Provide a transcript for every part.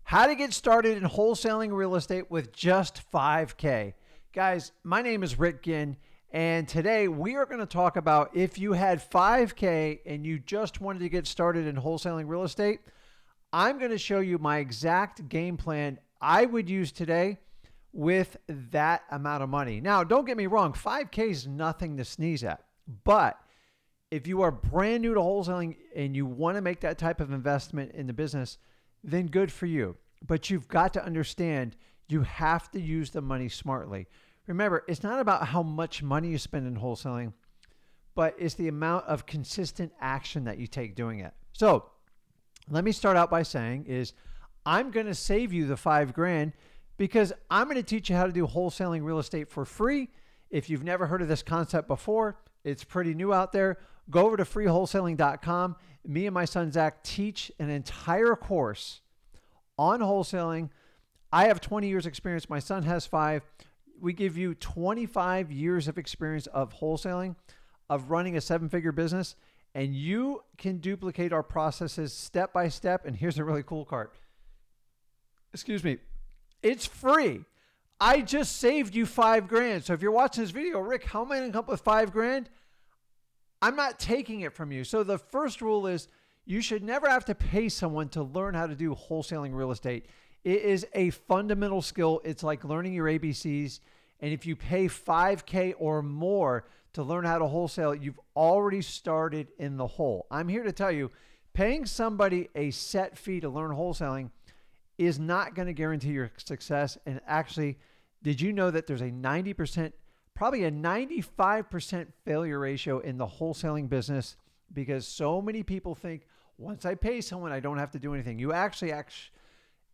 How to get started in wholesaling real estate with just 5K. Guys, my name is Rick Ginn, and today we are going to talk about if you had 5K and you just wanted to get started in wholesaling real estate, I'm going to show you my exact game plan I would use today with that amount of money. Now, don't get me wrong, 5K is nothing to sneeze at, but if you are brand new to wholesaling and you want to make that type of investment in the business, then good for you. But you've got to understand you have to use the money smartly. Remember, it's not about how much money you spend in wholesaling, but it's the amount of consistent action that you take doing it. So let me start out by saying is I'm going to save you the $5,000 because I'm going to teach you how to do wholesaling real estate for free. If you've never heard of this concept before, it's pretty new out there. Go over to freewholesaling.com. Me and my son, Zach, teach an entire course on wholesaling. I have 20 years experience. My son has 5. We give you 25 years of experience of wholesaling, of running a 7-figure business, and you can duplicate our processes step by step. And here's a really cool part. Excuse me. It's free. I just saved you $5,000. So if you're watching this video, Rick, how am I going to come up with $5,000? I'm not taking it from you. So the first rule is you should never have to pay someone to learn how to do wholesaling real estate. It is a fundamental skill. It's like learning your ABCs. And if you pay $5,000 or more to learn how to wholesale, you've already started in the hole. I'm here to tell you, paying somebody a set fee to learn wholesaling is not going to guarantee your success. And actually, did you know that there's a 90%, probably a 95% failure ratio in the wholesaling business because so many people think once I pay someone, I don't have to do anything. You actually,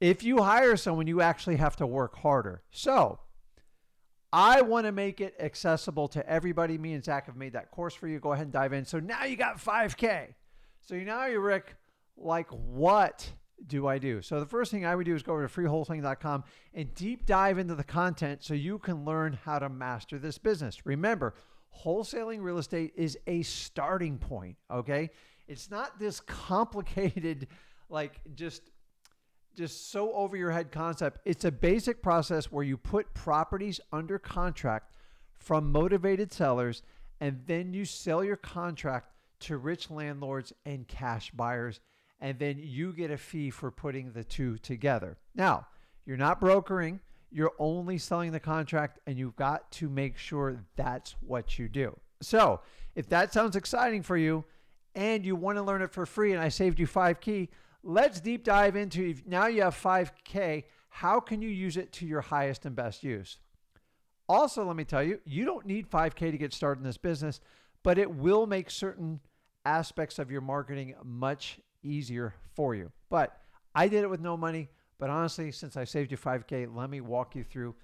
if you hire someone, you actually have to work harder. So I want to make it accessible to everybody. Me and Zach have made that course for you. Go ahead and dive in. So now you got $5,000. So now you're Rick, like what do I do? So the first thing I would do is go over to freewholesaling.com and deep dive into the content so you can learn how to master this business. Remember, wholesaling real estate is a starting point, okay? It's not this complicated, like just so over your head concept. It's a basic process where you put properties under contract from motivated sellers, and then you sell your contract to rich landlords and cash buyers, and then you get a fee for putting the two together. Now, you're not brokering, you're only selling the contract, and you've got to make sure that's what you do. So if that sounds exciting for you and you want to learn it for free and I saved you $5,000, let's deep dive into now you have $5,000. How can you use it to your highest and best use? Also, let me tell you, you don't need $5,000 to get started in this business, but it will make certain aspects of your marketing much easier for you. But I did it with no money. But honestly, since I saved you $5,000, let me walk you through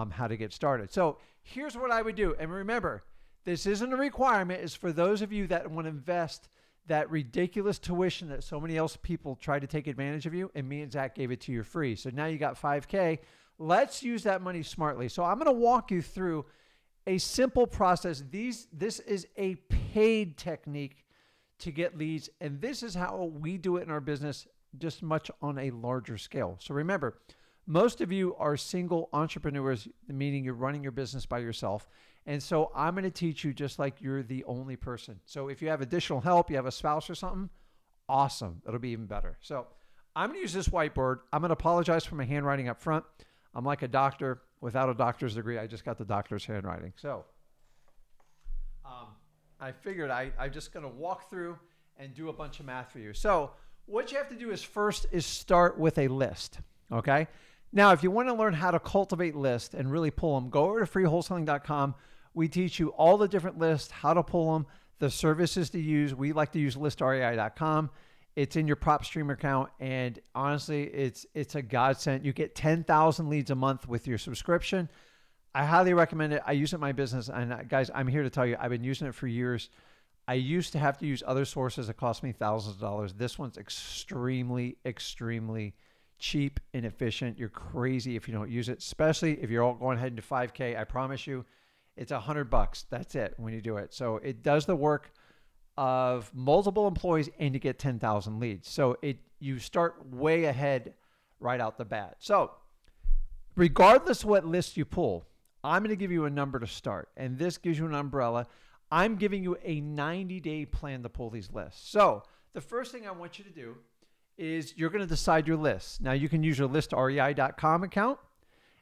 how to get started. So here's what I would do. And remember, this isn't a requirement. It's for those of you that want to invest that ridiculous tuition that so many else people try to take advantage of you. And me and Zach gave it to you free. So now you got $5,000. Let's use that money smartly. So I'm going to walk you through a simple process. This is a paid technique to get leads. And this is how we do it in our business, just much on a larger scale. So remember, most of you are single entrepreneurs, meaning you're running your business by yourself. And so I'm going to teach you just like you're the only person. So if you have additional help, you have a spouse or something, awesome. It'll be even better. So I'm going to use this whiteboard. I'm going to apologize for my handwriting up front. I'm like a doctor without a doctor's degree. I just got the doctor's handwriting. So I figured I'm just going to walk through and do a bunch of math for you. So what you have to do is first is start with a list, okay? Now, if you want to learn how to cultivate lists and really pull them, go over to freewholesaling.com. We teach you all the different lists, how to pull them, the services to use. We like to use listrei.com. It's in your PropStream account, and honestly, it's a godsend. You get 10,000 leads a month with your subscription. I highly recommend it. I use it in my business, and guys, I'm here to tell you, I've been using it for years. I used to have to use other sources that cost me thousands of dollars. This one's extremely, extremely cheap and efficient. You're crazy if you don't use it, especially if you're all going ahead into $5,000. I promise you, it's $100. That's it when you do it. So it does the work of multiple employees and you get 10,000 leads. So you start way ahead right out the bat. So regardless what list you pull, I'm going to give you a number to start, and this gives you an umbrella. I'm giving you a 90-day plan to pull these lists. So the first thing I want you to do is you're going to decide your list. Now you can use your listrei.com account,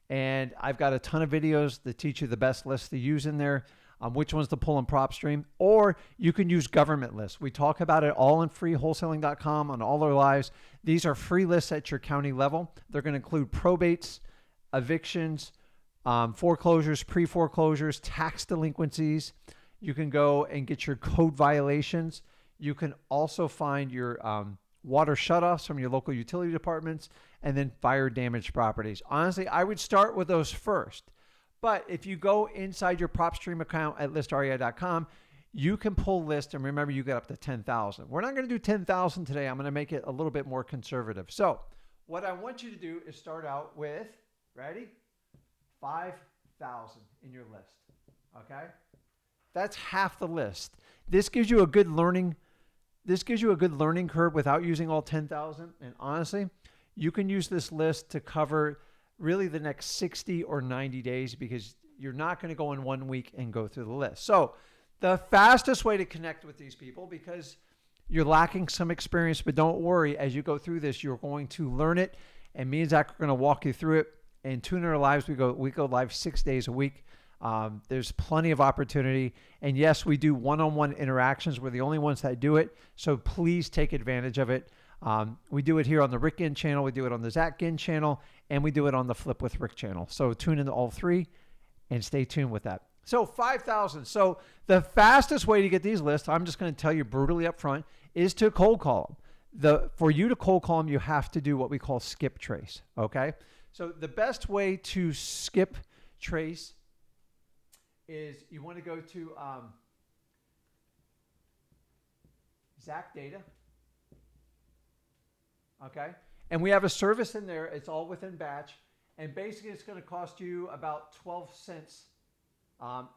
and I've got a ton of videos that teach you the best lists to use in there, which ones to pull in PropStream, or you can use government lists. We talk about it all in freewholesaling.com on all our lives. These are free lists at your county level. They're going to include probates, evictions, foreclosures, pre-foreclosures, tax delinquencies. You can go and get your code violations. You can also find your water shutoffs from your local utility departments, and then fire damaged properties. Honestly, I would start with those first. But if you go inside your PropStream account at listrei.com, you can pull lists, and remember, you get up to 10,000. We're not going to do 10,000 today. I'm going to make it a little bit more conservative. So what I want you to do is start out with, ready? 5,000 in your list, okay? That's half the list. This gives you a good learning curve without using all 10,000. And honestly, you can use this list to cover really the next 60 or 90 days because you're not going to go in 1 week and go through the list. So the fastest way to connect with these people, because you're lacking some experience, but don't worry, as you go through this, you're going to learn it. And me and Zach are going to walk you through it. And Tune in Our Lives, we go live 6 days a week. There's plenty of opportunity. And yes, we do one-on-one interactions. We're the only ones that do it. So please take advantage of it. We do it here on the Rick Ginn channel. We do it on the Zach Ginn channel. And we do it on the Flip with Rick channel. So tune into all three and stay tuned with that. So 5,000. So the fastest way to get these lists, I'm just going to tell you brutally up front, is to cold call them. For you to cold call them, you have to do what we call skip trace. Okay? So the best way to skip trace is you want to go to Zach Data. Okay. And we have a service in there. It's all within batch. And basically it's going to cost you about 12 cents.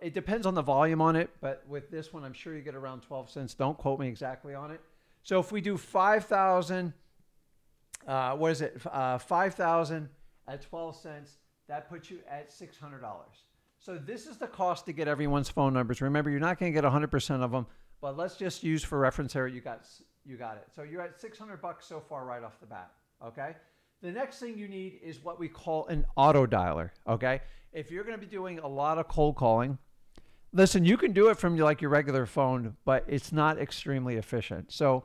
It depends on the volume on it, but with this one, I'm sure you get around 12 cents. Don't quote me exactly on it. So if we do 5,000, 5,000 at 12 cents, that puts you at $600. So this is the cost to get everyone's phone numbers. Remember, you're not going to get 100% of them, but let's just use for reference here, you got it. So you're at $600 so far right off the bat, okay? The next thing you need is what we call an auto dialer, okay? If you're going to be doing a lot of cold calling, listen, you can do it from like your regular phone, but it's not extremely efficient. So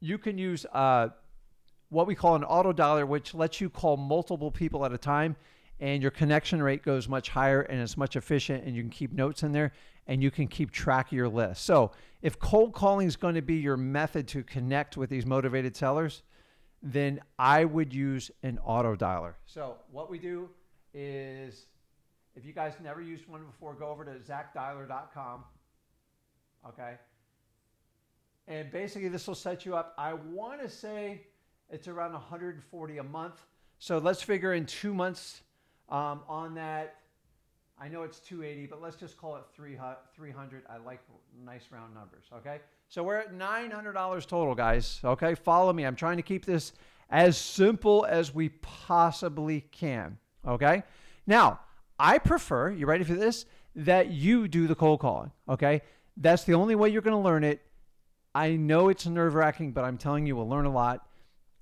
you can use what we call an auto dialer, which lets you call multiple people at a time, and your connection rate goes much higher and it's much efficient, and you can keep notes in there and you can keep track of your list. So if cold calling is going to be your method to connect with these motivated sellers, then I would use an auto dialer. So what we do is, if you guys never used one before, go over to zacdialer.com. Okay. And basically this will set you up. I want to say it's around $140 a month. So let's figure in 2 months on that. I know it's $280, but let's just call it $300. I like nice round numbers. Okay. So we're at $900 total, guys. Okay. Follow me. I'm trying to keep this as simple as we possibly can. Okay. Now, I prefer, you ready for this, that you do the cold calling. Okay. That's the only way you're going to learn it. I know it's nerve-wracking, but I'm telling you, we'll learn a lot.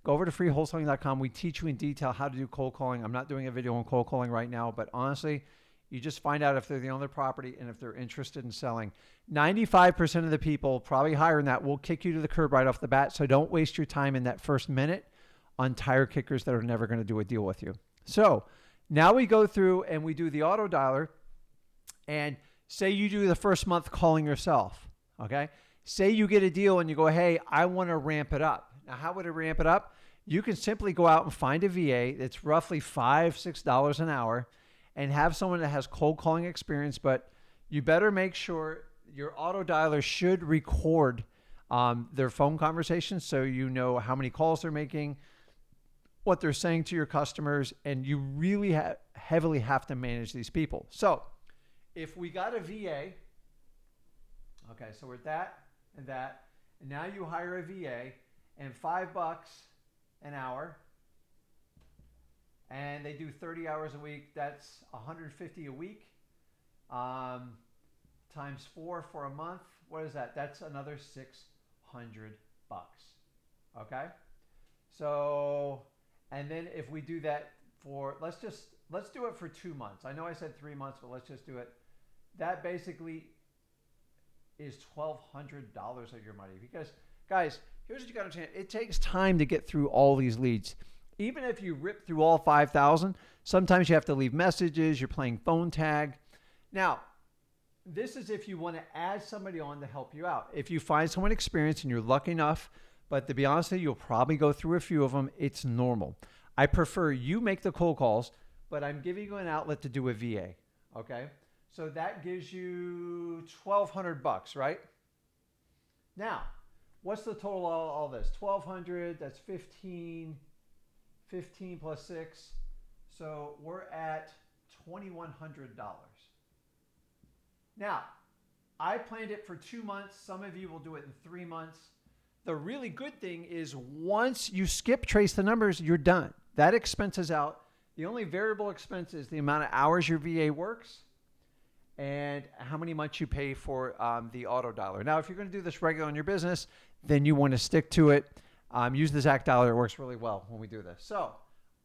Go over to freewholesaling.com. We teach you in detail how to do cold calling. I'm not doing a video on cold calling right now, but honestly, you just find out if they're the owner of the property and if they're interested in selling. 95% of the people, probably higher than that, will kick you to the curb right off the bat. So don't waste your time in that first minute on tire kickers that are never going to do a deal with you. So now we go through and we do the auto dialer, and say you do the first month calling yourself. Okay. Say you get a deal and you go, hey, I want to ramp it up. Now, how would it ramp it up? You can simply go out and find a VA that's roughly $5, $6 an hour and have someone that has cold calling experience, but you better make sure your auto dialer should record their phone conversations so you know how many calls they're making, what they're saying to your customers, and you really heavily have to manage these people. So if we got a VA, okay, so we're at that and that, and now you hire a VA, and $5 an hour, and they do 30 hours a week. That's 150 a week, times 4 for a month. What is that? That's another $600. Okay. So, and then if we do that for, let's do it for 2 months. I know I said 3 months, but let's just do it. That basically is $1,200 of your money. Because, guys, here's what you got to understand. It takes time to get through all these leads. Even if you rip through all 5,000, sometimes you have to leave messages. You're playing phone tag. Now, this is if you want to add somebody on to help you out. If you find someone experienced and you're lucky enough, but to be honest with you, you'll probably go through a few of them. It's normal. I prefer you make the cold calls, but I'm giving you an outlet to do a VA. Okay? So that gives you $1,200, right? Now, what's the total of all this? 1,200, that's 15 plus 6. So we're at $2,100. Now, I planned it for 2 months. Some of you will do it in 3 months. The really good thing is once you skip trace the numbers, you're done. That expense is out. The only variable expense is the amount of hours your VA works and how many months you pay for the auto dialer. Now, if you're going to do this regular in your business, then you want to stick to it. Use the Zach dialer. It works really well when we do this. So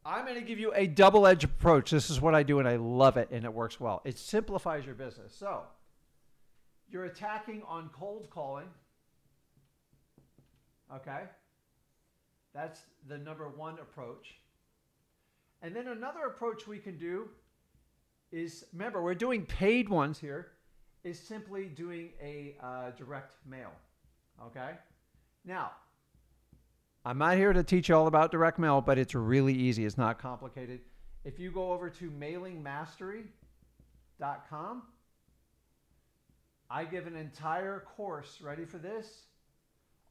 I'm going to give you a double-edged approach. This is what I do, and I love it, and it works well. It simplifies your business. So you're attacking on cold calling. Okay? That's the number one approach. And then another approach we can do is, remember, we're doing paid ones here, is simply doing a direct mail. Okay? Now, I'm not here to teach you all about direct mail, but it's really easy. It's not complicated. If you go over to mailingmastery.com, I give an entire course, ready for this,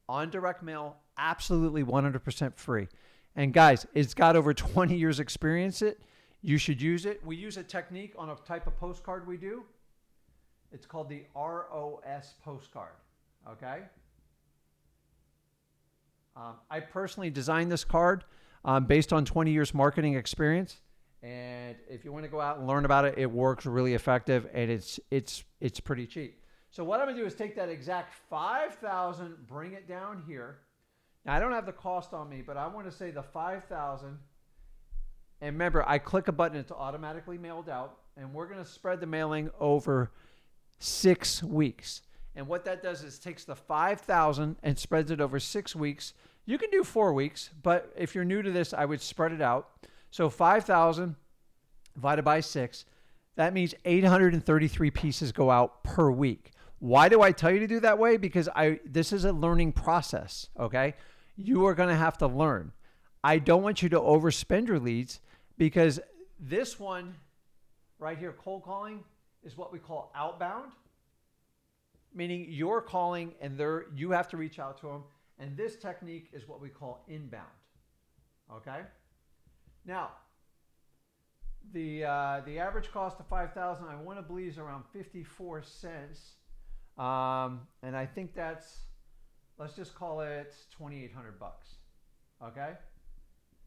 on direct mail, absolutely 100% free. And guys, it's got over 20 years experience it. You should use it. We use a technique on a type of postcard we do. It's called the ROS postcard, okay? I personally designed this card based on 20 years marketing experience. And if you want to go out and learn about it, it works really effective, and it's pretty cheap. So what I'm going to do is take that exact 5,000, bring it down here. Now, I don't have the cost on me, but I want to say the 5,000. And remember, I click a button, it's automatically mailed out. And we're going to spread the mailing over 6 weeks. And what that does is takes the 5,000 and spreads it over 6 weeks. You can do 4 weeks, but if you're new to this, I would spread it out. So 5,000 divided by 6, that means 833 pieces go out per week. Why do I tell you to do that way? Because this is a learning process, okay? You are going to have to learn. I don't want you to overspend your leads because this one right here, cold calling, is what we call outbound, meaning you're calling and you have to reach out to them. And this technique is what we call inbound, okay? Now, the average cost of 5,000, I want to believe is around 54 cents. And I think that's, let's just call it $2,800, okay?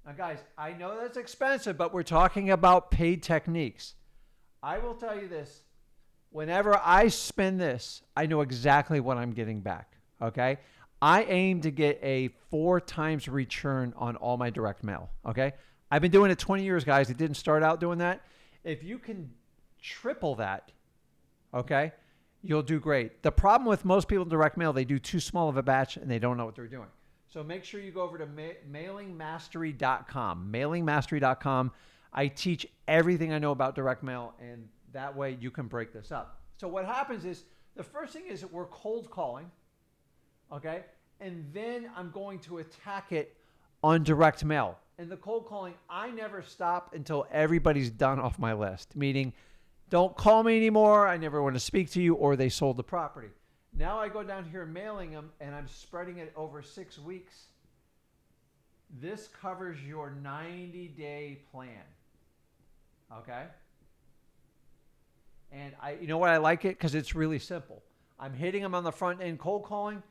Now guys, I know that's expensive, but we're talking about paid techniques. I will tell you this, whenever I spend this, I know exactly what I'm getting back, okay? I aim to get a 4 times return on all my direct mail, okay? I've been doing it 20 years, guys. It didn't start out doing that. If you can triple that, okay, you'll do great. The problem with most people in direct mail, they do too small of a batch and they don't know what they're doing. So make sure you go over to mailingmastery.com. Mailingmastery.com. I teach everything I know about direct mail, and that way you can break this up. So what happens is, the first thing is that we're cold calling, okay? And then I'm going to attack it on direct mail. And the cold calling, I never stop until everybody's done off my list, meaning don't call me anymore, I never want to speak to you, or they sold the property. Now I go down here mailing them, and I'm spreading it over 6 weeks. This covers your 90-day plan, okay? And you know what, I like it because it's really simple. I'm hitting them on the front end cold calling,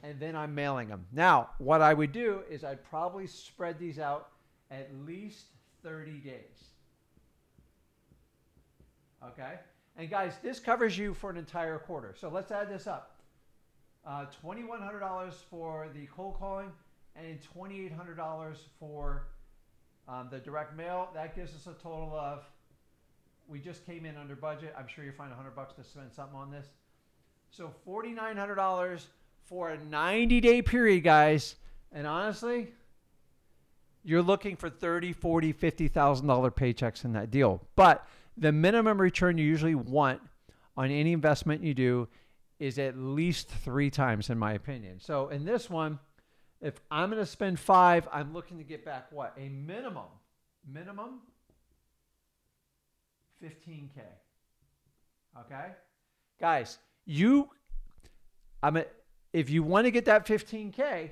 and then I'm mailing them. Now, what I would do is I'd probably spread these out at least 30 days. Okay? And guys, this covers you for an entire quarter. So let's add this up. $2,100 for the cold calling and $2,800 for the direct mail. That gives us a total of, we just came in under budget. I'm sure you'll find $100 to spend something on this. So $4,900 for a 90-day period, guys. And honestly, you're looking for $30,000, $40,000, $50,000 paychecks in that deal. But the minimum return you usually want on any investment you do is at least 3 times, in my opinion. So in this one, if I'm going to spend 5, I'm looking to get back what? A minimum 15K. Okay? Guys, if you want to get that 15K,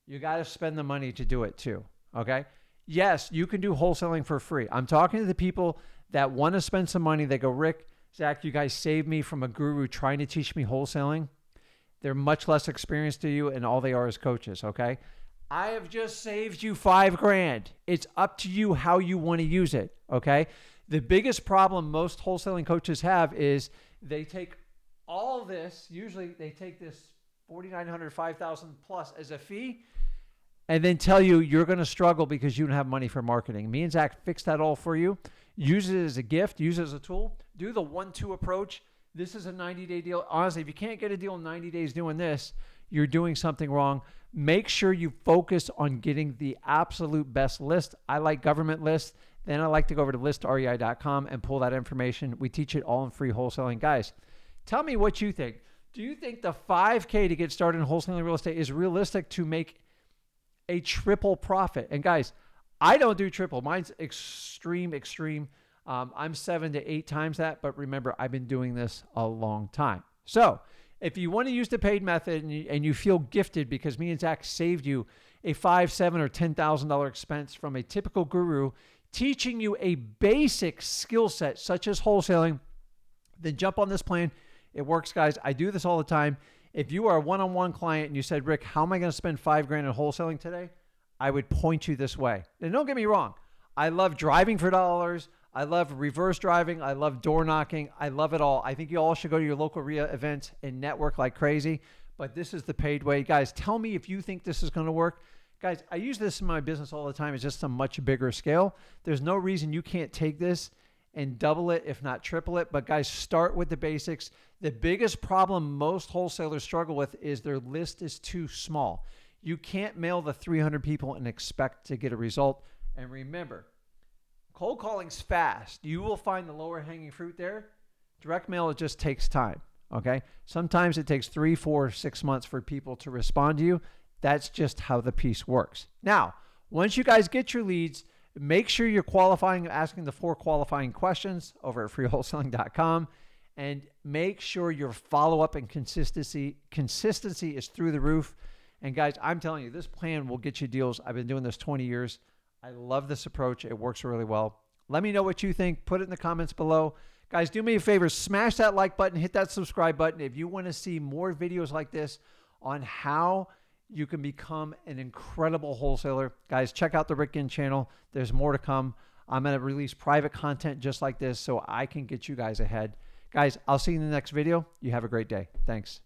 you got to spend the money to do it too. Okay? Yes, you can do wholesaling for free. I'm talking to the people that want to spend some money. They go, Rick, Zach, you guys saved me from a guru trying to teach me wholesaling. They're much less experienced to you, and all they are is coaches, okay? I have just saved you $5,000. It's up to you how you want to use it, okay? The biggest problem most wholesaling coaches have is they take all this, usually they take this $4,900, $5,000 plus as a fee, and then tell you you're going to struggle because you don't have money for marketing. Me and Zach fix that all for you. Use it as a gift. Use it as a tool. Do the 1-2 approach. This is a 90-day deal. Honestly, if you can't get a deal in 90 days doing this, you're doing something wrong. Make sure you focus on getting the absolute best list. I like government lists. Then I like to go over to listrei.com and pull that information. We teach it all in free wholesaling. Guys, tell me what you think. Do you think the $5K to get started in wholesaling real estate is realistic to make a triple profit? And guys, I don't do triple. Mine's extreme. I'm 7 to 8 times that. But remember, I've been doing this a long time. So if you want to use the paid method and you feel gifted because me and Zach saved you a $5,000, $7,000, or $10,000 expense from a typical guru teaching you a basic skill set such as wholesaling, then jump on this plan. It works, guys. I do this all the time. If you are a one-on-one client and you said, Rick, how am I going to spend $5,000 in wholesaling today? I would point you this way. And don't get me wrong. I love driving for dollars. I love reverse driving. I love door knocking. I love it all. I think you all should go to your local RIA events and network like crazy. But this is the paid way. Guys, tell me if you think this is going to work. Guys, I use this in my business all the time. It's just a much bigger scale. There's no reason you can't take this and double it, if not triple it. But guys, start with the basics. The biggest problem most wholesalers struggle with is their list is too small. You can't mail the 300 people and expect to get a result. And remember, cold calling's fast. You will find the lower hanging fruit there. Direct mail, it just takes time, okay? Sometimes it takes 3, 4, 6 months for people to respond to you. That's just how the piece works. Now, once you guys get your leads, make sure you're qualifying, asking the 4 qualifying questions over at freewholesaling.com, and make sure your follow-up and consistency is through the roof. And guys, I'm telling you, this plan will get you deals. I've been doing this 20 years. I love this approach. It works really well. Let me know what you think. Put it in the comments below. Guys, do me a favor. Smash that like button. Hit that subscribe button. If you want to see more videos like this on how you can become an incredible wholesaler, guys, check out the Rick Ginn channel. There's more to come. I'm going to release private content just like this so I can get you guys ahead. Guys, I'll see you in the next video. You have a great day. Thanks.